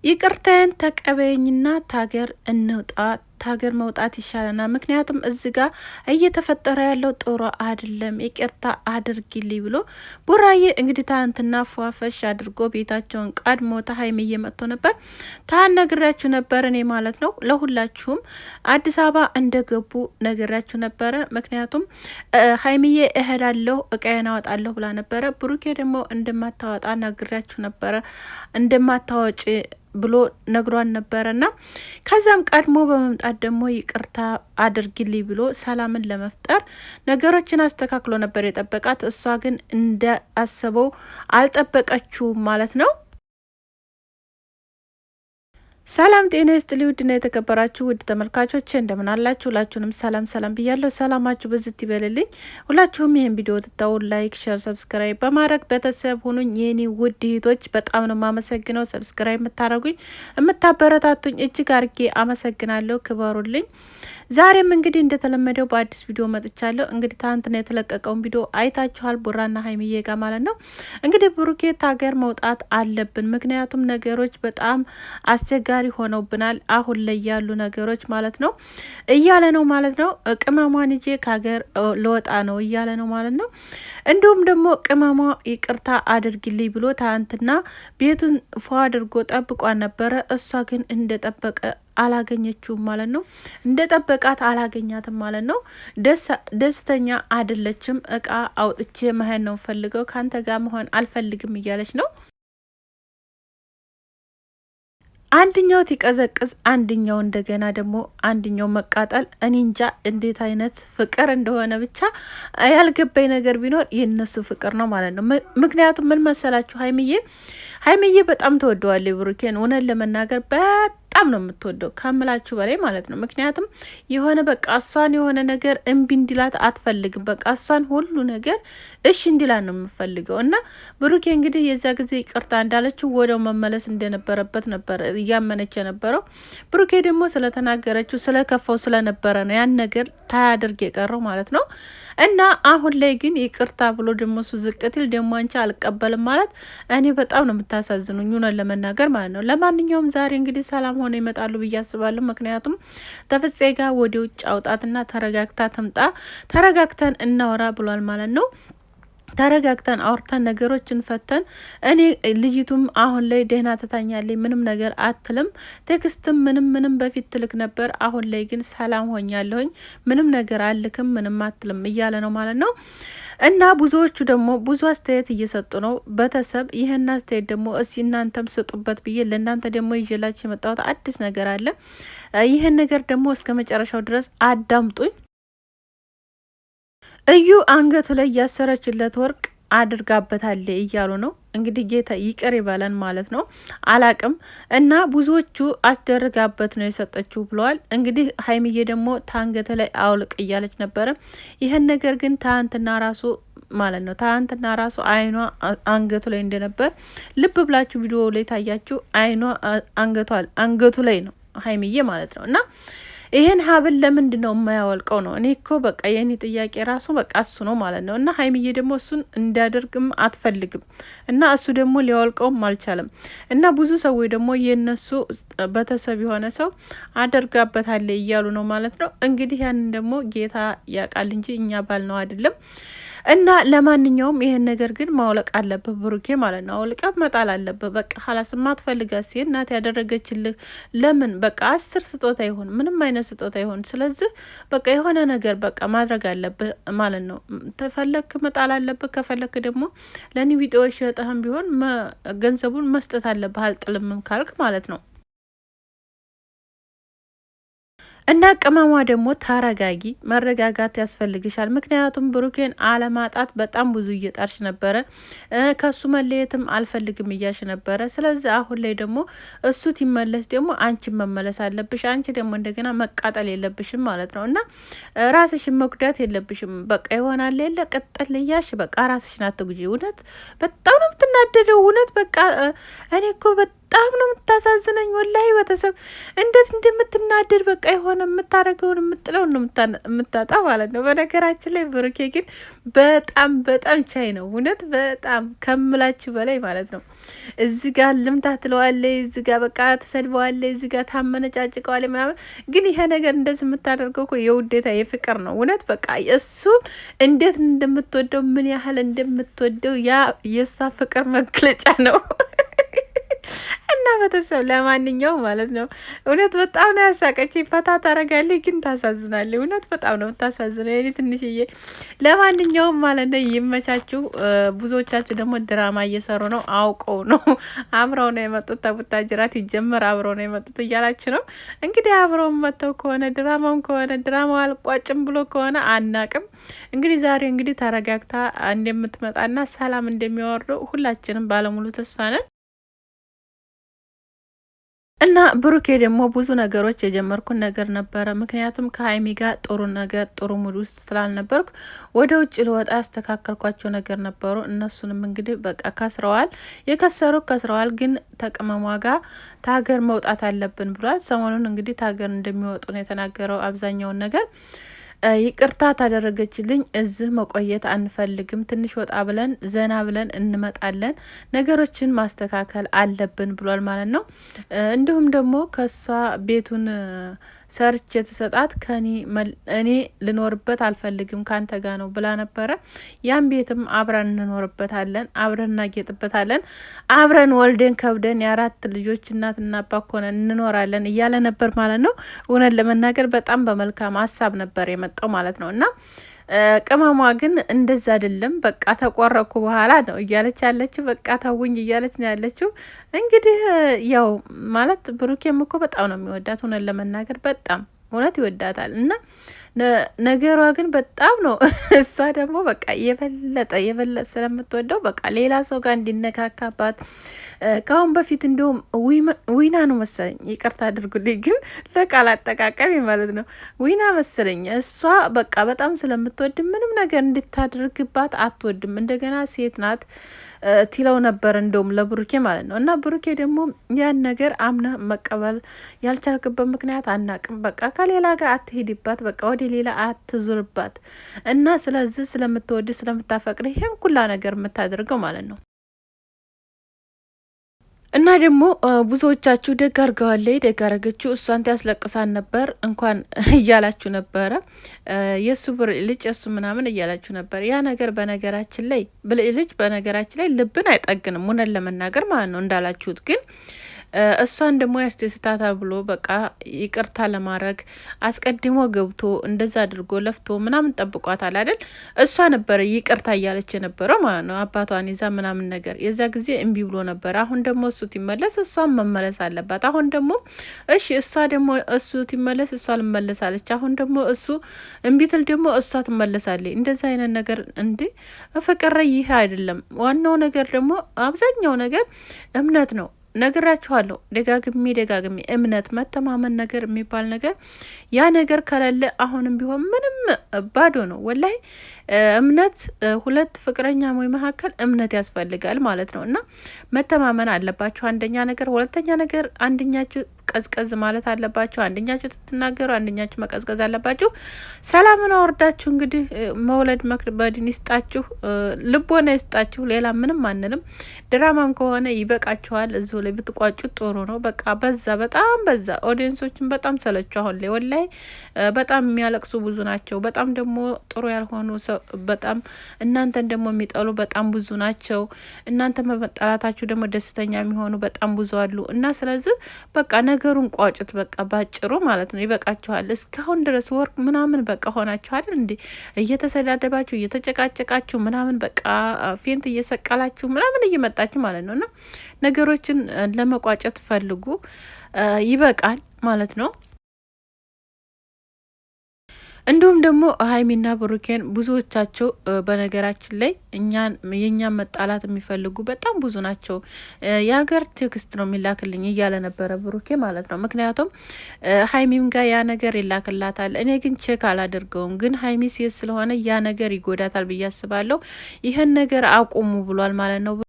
ይቅርታን ተቀበይኝና ታገር እንውጣ ታገር መውጣት ይሻለናል። ምክንያቱም እዚህ ጋር እየተፈጠረ ያለው ጥሩ አይደለም፣ ይቅርታ አድርጊልኝ ብሎ ቡራዬ እንግዲህ ታንትና ፏፈሽ አድርጎ ቤታቸውን ቀድሞ ሀይሚዬ መጥቶ ነበር። ነግሬያችሁ ነበር እኔ ማለት ነው። ለሁላችሁም አዲስ አበባ እንደገቡ ነግሬያችሁ ነበረ። ምክንያቱም ሀይሚዬ እሄዳለሁ እቃዬን አወጣለሁ ብላ ነበረ። ብሩኬ ደግሞ እንደማታወጣ ነግሬያችሁ ነበረ፣ እንደማታወጪ ብሎ ነግሯን ነበረና ከዛም ቀድሞ በመምጣት ደግሞ ይቅርታ አድርግልኝ ብሎ ሰላምን ለመፍጠር ነገሮችን አስተካክሎ ነበር የጠበቃት። እሷ ግን እንደ አሰበው አልጠበቀችውም ማለት ነው። ሰላም ጤና ይስጥልኝ ውድና የተከበራችሁ ውድ ተመልካቾች እንደምን አላችሁ? ሁላችሁንም ሰላም ብያለሁ። ሰላማችሁ በዝት ይበልልኝ። ሁላችሁም ይህን ቪዲዮ ትታው ላይክ፣ ሼር፣ ሰብስክራይብ በማድረግ ቤተሰብ ሁኑኝ። የኔ ውድ እህቶች በጣም ነው የማመሰግነው። ሰብስክራይብ የምታደርጉኝ የምታበረታቱኝ እጅግ አርጌ አመሰግናለሁ። ክበሩልኝ። ዛሬም እንግዲህ እንደተለመደው በአዲስ ቪዲዮ መጥቻለሁ። እንግዲህ ትናንትና የተለቀቀውን ቪዲዮ አይታችኋል፣ ቡራና ሀይሚዬ ጋር ማለት ነው። እንግዲህ ብሩኬት ሀገር መውጣት አለብን፣ ምክንያቱም ነገሮች በጣም አስቸጋሪ ሆነውብናል፣ አሁን ላይ ያሉ ነገሮች ማለት ነው እያለ ነው ማለት ነው። ቅመሟን ይዤ ከሀገር ልወጣ ነው እያለ ነው ማለት ነው። እንዲሁም ደግሞ ቅመሟ ይቅርታ አድርግልኝ ብሎ ትናንትና ቤቱን ፎ አድርጎ ጠብቋን ነበረ። እሷ ግን እንደጠበቀ አላገኘችውም ማለት ነው። እንደ ጠበቃት አላገኛትም ማለት ነው። ደስተኛ አይደለችም። እቃ አውጥቼ መሄድ ነው ፈልገው፣ ካንተ ጋር መሆን አልፈልግም እያለች ነው። አንድኛው ትቀዘቅዝ አንድኛው እንደገና ደግሞ አንድኛው መቃጠል። እኔ እንጃ እንዴት አይነት ፍቅር እንደሆነ ብቻ ያልገባኝ ነገር ቢኖር የነሱ ፍቅር ነው ማለት ነው። ምክንያቱም ምን መሰላችሁ፣ ሀይሚዬ በጣም ተወደዋለች ብሩኬን። እውነት ለመናገር በጣም ነው የምትወደው ከምላችሁ በላይ ማለት ነው። ምክንያቱም የሆነ በቃ እሷን የሆነ ነገር እምቢ እንዲላት አትፈልግም። በቃ እሷን ሁሉ ነገር እሺ እንዲላት ነው የምፈልገው። እና ብሩኬ እንግዲህ የዛ ጊዜ ይቅርታ እንዳለችው ወደው መመለስ እንደነበረበት ነበር እያመነች የነበረው። ብሩኬ ደግሞ ስለተናገረችው ስለከፋው ስለነበረ ነው ያን ነገር ታያደርግ የቀረው ማለት ነው። እና አሁን ላይ ግን ይቅርታ ብሎ ደግሞ እሱ ዝቅትል ደግሞ አንቺ አልቀበልም ማለት እኔ በጣም ነው የምታሳዝኑኝ እውነት ለመናገር ማለት ነው። ለማንኛውም ዛሬ እንግዲህ ሰላም ሆነ ይመጣሉ ብዬ አስባለሁ። ምክንያቱም ተፍጼ ጋር ወደ ውጭ አውጣትና ተረጋግታ ትምጣ፣ ተረጋግተን እናወራ ብሏል ማለት ነው። ተረጋግተን አውርተን ነገሮችን ፈተን እኔ ልጅቱም አሁን ላይ ደህና ትታኛለች፣ ምንም ነገር አትልም። ቴክስትም ምንም በፊት ትልክ ነበር፣ አሁን ላይ ግን ሰላም ሆኛለሁኝ፣ ምንም ነገር አልክም፣ ምንም አትልም እያለ ነው ማለት ነው። እና ብዙዎቹ ደግሞ ብዙ አስተያየት እየሰጡ ነው ቤተሰብ። ይህን አስተያየት ደግሞ እስኪ እናንተም ስጡበት ብዬ ለእናንተ ደግሞ ይዤላችሁ የመጣሁት አዲስ ነገር አለ። ይህን ነገር ደግሞ እስከ መጨረሻው ድረስ አዳምጡኝ። እዩ አንገቱ ላይ ያሰረችለት ወርቅ አድርጋበታለ እያሉ ነው እንግዲህ። ጌታ ይቅር ይበለን ማለት ነው። አላቅም እና ብዙዎቹ አስደርጋበት ነው የሰጠችው ብለዋል። እንግዲህ ሀይሚዬ ደግሞ ታንገተ ላይ አውልቅ እያለች ነበረ። ይህን ነገር ግን ታንትና ራሱ ማለት ነው ታንትና ራሱ አይኗ አንገቱ ላይ እንደነበር ልብ ብላችሁ ቪዲዮ ላይ ታያችሁ። አይኗ አንገቱ ላይ ነው ሀይሚዬ ማለት ነው። እና ይሄን ሀብል ለምንድን ነው የማያወልቀው ነው? እኔ እኮ በቃ የኔ ጥያቄ ራሱ በቃ እሱ ነው ማለት ነው። እና ሀይሚዬ ደግሞ እሱን እንዲያደርግም አትፈልግም እና እሱ ደግሞ ሊያወልቀውም አልቻለም። እና ብዙ ሰዎች ደግሞ የነሱ ቤተሰብ የሆነ ሰው አደርጋበታለ እያሉ ነው ማለት ነው። እንግዲህ ያንን ደግሞ ጌታ ያውቃል እንጂ እኛ ባል ነው አይደለም። እና ለማንኛውም ይሄን ነገር ግን ማውለቅ አለብህ ብሩኬ ማለት ነው። አውልቀ መጣል አለብህ በቃ ሀላስ ማትፈልጋት ሲ እናት ያደረገችልህ ለምን በቃ 10 ስጦታ ይሆን ምንም አይነት ስጦታ ይሆን፣ ስለዚህ በቃ የሆነ ነገር በቃ ማድረግ አለብህ ማለት ነው። ተፈለክ መጣል አለብህ፣ ከፈለክ ደግሞ ለኒ ቪዲዮዎች ሸጠህም ቢሆን ገንዘቡን መስጠት አለብህ፣ አልጥልምም ካልክ ማለት ነው። እና ቅመሟ ደግሞ ተረጋጊ፣ መረጋጋት ያስፈልግሻል። ምክንያቱም ብሩኬን አለማጣት በጣም ብዙ እየጣርሽ ነበረ፣ ከሱ መለየትም አልፈልግም እያሽ ነበረ። ስለዚህ አሁን ላይ ደግሞ እሱ ትመለስ ደግሞ አንቺ መመለስ አለብሽ። አንቺ ደግሞ እንደገና መቃጠል የለብሽም ማለት ነው። እና ራስሽን መጉዳት የለብሽም። በቃ ይሆናል የለ ቅጥል እያሽ በቃ ራስሽን አትጉጂ። እውነት በጣም ነው የምትናደደው። እውነት በቃ እኔ እኮ በጣም ነው የምታሳዝነኝ ወላሂ። ቤተሰብ እንዴት እንደምትናደድ በቃ የሆነ የምታደርገውን የምጥለውን ነው የምታጣ ማለት ነው። በነገራችን ላይ ብሩኬ ግን በጣም በጣም ቻይ ነው እውነት፣ በጣም ከምላችሁ በላይ ማለት ነው። እዚህ ጋር ልምታ ትለዋለች፣ እዚህ ጋር በቃ ትሰድበዋለች፣ እዚህ ጋር ታመነጫጭቀዋለች ምናምን። ግን ይሄ ነገር እንደዚህ የምታደርገው እኮ የውዴታ የፍቅር ነው እውነት። በቃ እሱን እንዴት እንደምትወደው ምን ያህል እንደምትወደው ያ የእሷ ፍቅር መግለጫ ነው። እና ቤተሰብ ለማንኛውም ማለት ነው እውነት በጣም ነው ያሳቀች። ፈታ ታረጋለች ግን ታሳዝናለች። እውነት በጣም ነው የምታሳዝነው የኔ ትንሽዬ። ለማንኛውም ማለት ነው ይመቻችሁ። ብዙዎቻችሁ ደግሞ ድራማ እየሰሩ ነው፣ አውቀው ነው አብረው ነው የመጡት። ተቡታጅራት ይጀመር አብረው ነው የመጡት እያላችሁ ነው እንግዲህ። አብረው መጥተው ከሆነ ድራማውን ከሆነ ድራማው አልቋጭም ብሎ ከሆነ አናቅም። እንግዲህ ዛሬ እንግዲህ ተረጋግታ እንደምትመጣና ሰላም እንደሚያወርደው ሁላችንም ባለሙሉ ተስፋ ነን። እና ብሩኬ ደግሞ ብዙ ነገሮች የጀመርኩን ነገር ነበረ። ምክንያቱም ከሀይሚ ጋር ጥሩ ነገር ጥሩ ሙድ ውስጥ ስላልነበርኩ ወደ ውጭ ልወጣ ያስተካከልኳቸው ነገር ነበሩ። እነሱንም እንግዲህ በቃ ከስረዋል። የከሰሩ ከስረዋል። ግን ተቅመሟ ጋር ታገር መውጣት አለብን ብሏል። ሰሞኑን እንግዲህ ታገር እንደሚወጡ ነው የተናገረው አብዛኛውን ነገር። ይቅርታ ታደረገችልኝ፣ እዚህ መቆየት አንፈልግም፣ ትንሽ ወጣ ብለን ዘና ብለን እንመጣለን፣ ነገሮችን ማስተካከል አለብን ብሏል ማለት ነው። እንዲሁም ደግሞ ከሷ ቤቱን ሰርች የተሰጣት እኔ ልኖርበት አልፈልግም ካንተ ጋር ነው ብላ ነበረ። ያን ቤትም አብረን እንኖርበታለን፣ አብረን እናጌጥበታለን፣ አብረን ወልደን ከብደን የአራት ልጆች እናትና አባት ሆነን እንኖራለን እያለ ነበር ማለት ነው። እውነት ለመናገር በጣም በመልካም ሀሳብ ነበር የመጣው ማለት ነው። እና ቅመሟ ግን እንደዛ አይደለም። በቃ ተቆረኩ በኋላ ነው እያለች ያለችው። በቃ ተውኝ እያለች ነው ያለችው። እንግዲህ ያው ማለት ብሩኬም እኮ በጣም ነው የሚወዳት እውነት ለመናገር በጣም እውነት ይወዳታል። እና ነገሯ ግን በጣም ነው እሷ ደግሞ በቃ የበለጠ ስለምትወደው በቃ ሌላ ሰው ጋር እንዲነካካባት ከአሁን በፊት እንዲሁም ዊና ነው መሰለኝ፣ ይቅርታ አድርጉልኝ ግን ለቃል አጠቃቀሚ ማለት ነው ዊና መሰለኝ። እሷ በቃ በጣም ስለምትወድ ምንም ነገር እንድታደርግባት አትወድም። እንደገና ሴት ናት ትለው ነበር እንደውም ለብሩኬ ማለት ነው። እና ብሩኬ ደግሞ ያን ነገር አምነ መቀበል ያልቻልክበት ምክንያት አናቅም። በቃ ከሌላ ጋር አትሄድባት፣ በቃ ወደ ሌላ አትዙርባት። እና ስለዚህ ስለምትወድ ስለምታፈቅር ይሄን ኩላ ነገር የምታደርገው ማለት ነው። እና ደግሞ ብዙዎቻችሁ ደግ አርገዋለች፣ ደግ አረገችው፣ እሷን ያስለቅሳን ነበር እንኳን እያላችሁ ነበረ። የእሱ ብልዕ ልጅ የእሱ ምናምን እያላችሁ ነበር። ያ ነገር በነገራችን ላይ ብልዕ ልጅ በነገራችን ላይ ልብን አይጠግንም እውነት ለመናገር ማለት ነው እንዳላችሁት ግን እሷን ደግሞ ያስደስታታል ብሎ በቃ ይቅርታ ለማድረግ አስቀድሞ ገብቶ እንደዛ አድርጎ ለፍቶ ምናምን ጠብቋታል አይደል? እሷ ነበረ ይቅርታ እያለች የነበረው ማለት ነው፣ አባቷን ይዛ ምናምን ነገር። የዛ ጊዜ እምቢ ብሎ ነበር። አሁን ደግሞ እሱ ትመለስ፣ እሷን መመለስ አለባት። አሁን ደግሞ እሺ፣ እሷ ደግሞ እሱ ትመለስ፣ እሷ ልመለሳለች። አሁን ደግሞ እሱ እምቢ ትል፣ ደግሞ እሷ ትመለሳለች። እንደዛ አይነት ነገር እንዴ ፍቅር ይህ አይደለም። ዋናው ነገር ደግሞ አብዛኛው ነገር እምነት ነው። ነግራችኋለሁ ደጋግሜ እምነት መተማመን ነገር የሚባል ነገር ያ ነገር ከሌለ አሁንም ቢሆን ምንም ባዶ ነው ወላይ። እምነት ሁለት ፍቅረኛ ወይ መካከል እምነት ያስፈልጋል ማለት ነው። እና መተማመን አለባችሁ አንደኛ ነገር። ሁለተኛ ነገር አንደኛችሁ ቀዝቀዝ ማለት አለባችሁ። አንደኛችሁ ትትናገሩ፣ አንደኛችሁ መቀዝቀዝ አለባችሁ። ሰላምን አወርዳችሁ እንግዲህ መውለድ መክበድን ይስጣችሁ፣ ልቦና ይስጣችሁ። ሌላ ምንም አንልም። ድራማም ከሆነ ይበቃችኋል። እዚሁ ላይ ብትቋጩት ጥሩ ነው። በቃ በዛ፣ በጣም በዛ። ኦዲየንሶችን በጣም ሰለችሁ አሁን ላይ ወላይ። በጣም የሚያለቅሱ ብዙ ናቸው። በጣም ደግሞ ጥሩ ያልሆኑ በጣም እናንተን ደግሞ የሚጠሉ በጣም ብዙ ናቸው። እናንተ መጠላታችሁ ደግሞ ደስተኛ የሚሆኑ በጣም ብዙ አሉ። እና ስለዚህ በቃ ነገሩን ቋጩት። በቃ ባጭሩ ማለት ነው። ይበቃችኋል። እስካሁን ድረስ ወር ምናምን በቃ ሆናችኋል እንዴ እየተሰዳደባችሁ እየተጨቃጨቃችሁ ምናምን በቃ ፌንት እየሰቀላችሁ ምናምን እየመጣችሁ ማለት ነው። እና ነገሮችን ለመቋጨት ፈልጉ። ይበቃል ማለት ነው። እንዲሁም ደግሞ ሀይሚና ብሩኬን ብዙዎቻቸው በነገራችን ላይ የእኛን መጣላት የሚፈልጉ በጣም ብዙ ናቸው። የሀገር ቴክስት ነው የሚላክልኝ እያለ ነበረ ብሩኬ ማለት ነው። ምክንያቱም ሀይሚም ጋር ያ ነገር ይላክላታል። እኔ ግን ቼክ አላደርገውም፣ ግን ሀይሚ ሴት ስለሆነ ያ ነገር ይጎዳታል ብዬ አስባለሁ። ይህን ነገር አቁሙ ብሏል ማለት ነው።